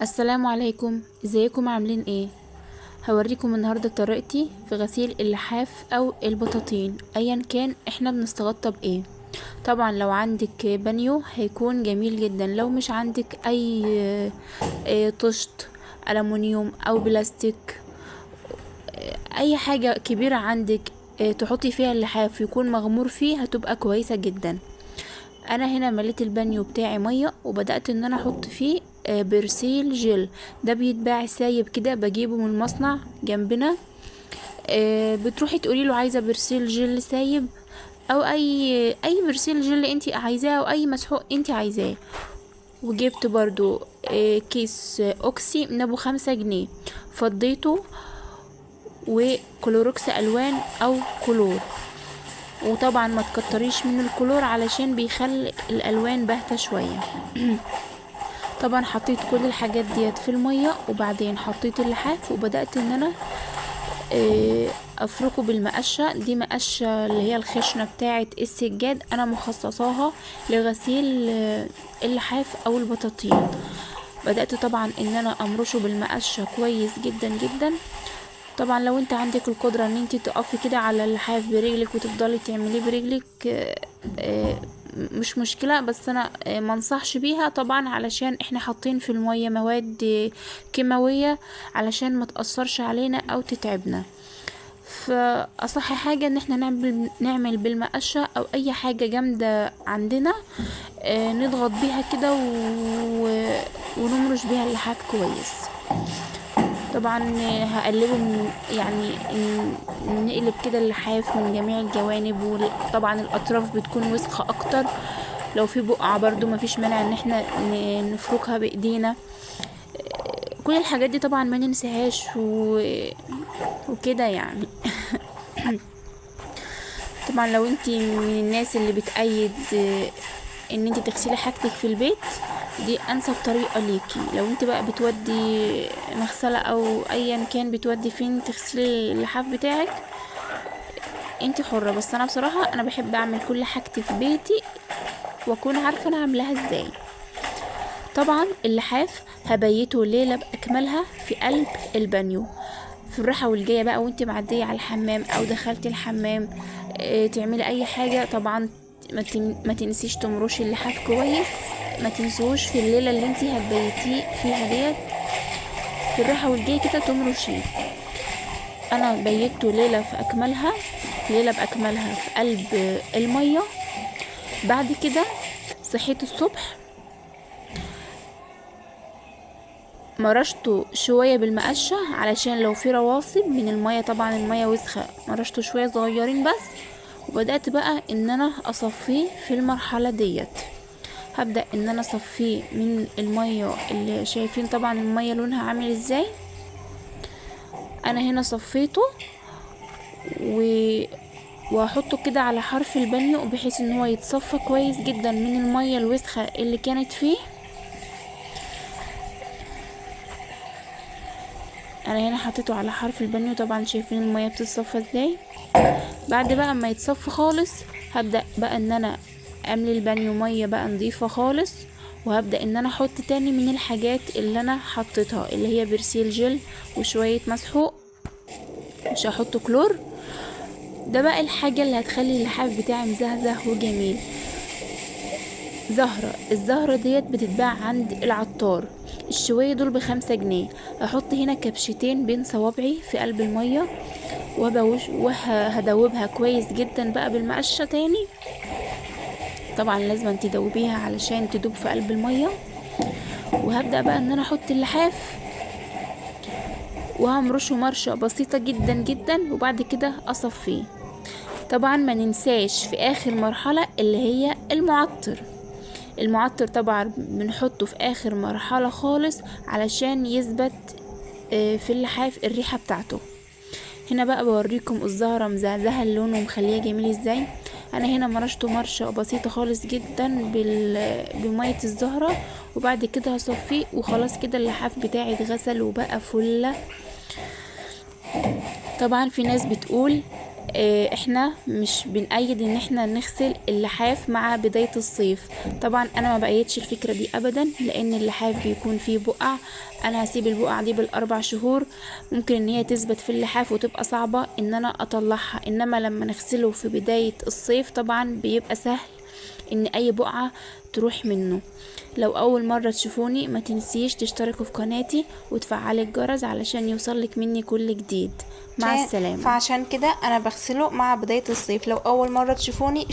السلام عليكم، ازيكم عاملين ايه؟ هوريكم النهاردة طريقتي في غسيل اللحاف او البطاطين ايا كان احنا بنستغطى بايه. طبعا لو عندك بانيو هيكون جميل جدا، لو مش عندك اي طشت ألمونيوم او بلاستيك، اي حاجة كبيرة عندك تحطي فيها اللحاف يكون مغمور فيه هتبقى كويسة جدا. انا هنا مليت البانيو بتاعي ميه وبدات ان انا احط فيه برسيل جل. ده بيتباع سايب كده، بجيبه من المصنع جنبنا. بتروحي تقولي له عايزه برسيل جل سايب او اي برسيل جل انتي عايزاه او اي مسحوق انتي عايزاه. وجبت برضو كيس اوكسي من ابو 5 جنيه، فضيته، وكلوروكس الوان او كلور. وطبعا ما تكتريش من الكلور علشان بيخلي الالوان باهته شويه. طبعا حطيت كل الحاجات ديت في الميه، وبعدين حطيت اللحاف وبدات ان انا افركه بالمقشه. دي مقشه اللي هي الخشنه بتاعه السجاد، انا مخصصاها لغسيل اللحاف او البطاطين. بدات طبعا ان انا امرشه بالمقشه كويس جدا جدا. طبعا لو انت عندك القدرة ان انت تقفي كده على اللحاف برجلك وتفضلي تعمليه برجلك مش مشكلة، بس انا منصحش بيها طبعا علشان احنا حاطين في المية مواد كيماوية علشان ما تأثرش علينا او تتعبنا. فأصح حاجة ان احنا نعمل بالمقشة او اي حاجة جامدة عندنا، نضغط بيها كده ونمرش بيها اللحاف كويس. طبعا هقلبه يعني نقلب كده اللحاف من جميع الجوانب، وطبعا الاطراف بتكون وسخة اكتر. لو في بقعة برضو مفيش مانع ان احنا نفركها بايدينا. كل الحاجات دي طبعا ما ننساهاش وكده يعني. طبعا لو انتي من الناس اللي بتأيد ان انتي تغسلي حاجتك في البيت، دي انسب طريقة ليكي. لو انت بقى بتودي مغسلة او ايا كان بتودي فين تغسلي اللحاف بتاعك، انت حرة. بس انا بصراحة انا بحب اعمل كل حاجتي في بيتي واكون عارفة انا عاملاها ازاي. طبعا اللحاف هبيته ليلة باكملها في قلب البانيو. في الراحة والجاية بقى وانت معدية على الحمام او دخلتي الحمام تعملي اي حاجة، طبعا ما تنسيش تمرشي اللحاف كويس. ما تنسوش في الليلة اللي انت هتبيتيه فيها ديت في الراحة والجاية كده تمرشيه. انا بيته ليلة باكملها في قلب المية. بعد كده صحيت الصبح، مرشته شوية بالمقشة علشان لو في رواسب من المية، طبعا المية وسخة، مرشته شوية صغيرين بس. وبدأت بقى ان انا اصفيه في المرحلة ديت. هبدأ ان انا اصفيه من المية اللي شايفين طبعا المية لونها عامل ازاي. انا هنا صفيته و واحطه كده على حرف البانيو بحيث ان هو يتصفى كويس جدا من المية الوسخة اللي كانت فيه. انا هنا حطيته على حرف البانيو، طبعا شايفين المية بتتصفى ازاي. بعد بقى ما يتصفى خالص هبدأ بقى ان انا املي البانيو مية بقى نضيفة خالص، وهبدأ ان انا احط تاني من الحاجات اللي انا حطيتها اللي هي برسيل جل وشوية مسحوق، مش هحط كلور. ده بقى الحاجة اللي هتخلي اللحاف بتاعي مزهزه وجميل. الزهرة ديت بتتباع عند العطار، الشوية دول ب5 جنيه. احط هنا كبشتين بين صوابعي في قلب المية وهدوبها كويس جدا بقى بالمقشة تاني. طبعا لازم تدوبيها علشان تدوب في قلب المية. وهبدأ بقى ان انا احط اللحاف وهمرشه مرشة بسيطة جدا جدا، وبعد كده اصفيه. طبعا ما ننساش في اخر مرحلة اللي هي المعطر طبعا بنحطه في اخر مرحلة خالص علشان يثبت في اللحاف الريحة بتاعته. هنا بقى بوريكم الزهرة مزهزهة اللون ومخليه جميل ازاي. انا هنا مرشته مرشة بسيطة خالص جدا بمية الزهرة، وبعد كده هصفيه وخلاص كده اللحاف بتاعي اتغسل وبقى فلة. طبعا في ناس بتقول احنا مش بنأيد ان احنا نغسل اللحاف مع بداية الصيف. طبعا انا ما بأيدش الفكرة دي ابدا، لان اللحاف بيكون فيه بقع. انا هسيب البقع دي بالاربع شهور، ممكن ان هي تثبت في اللحاف وتبقى صعبة ان انا اطلعها. انما لما نغسله في بداية الصيف طبعا بيبقى سهل ان اي بقعة تروح منه. لو اول مرة تشوفوني ما تنسيش تشتركوا في قناتي وتفعلي الجرس علشان يوصلك مني كل جديد. مع السلامة. فعشان كده انا بغسله مع بداية الصيف. لو اول مرة تشوفوني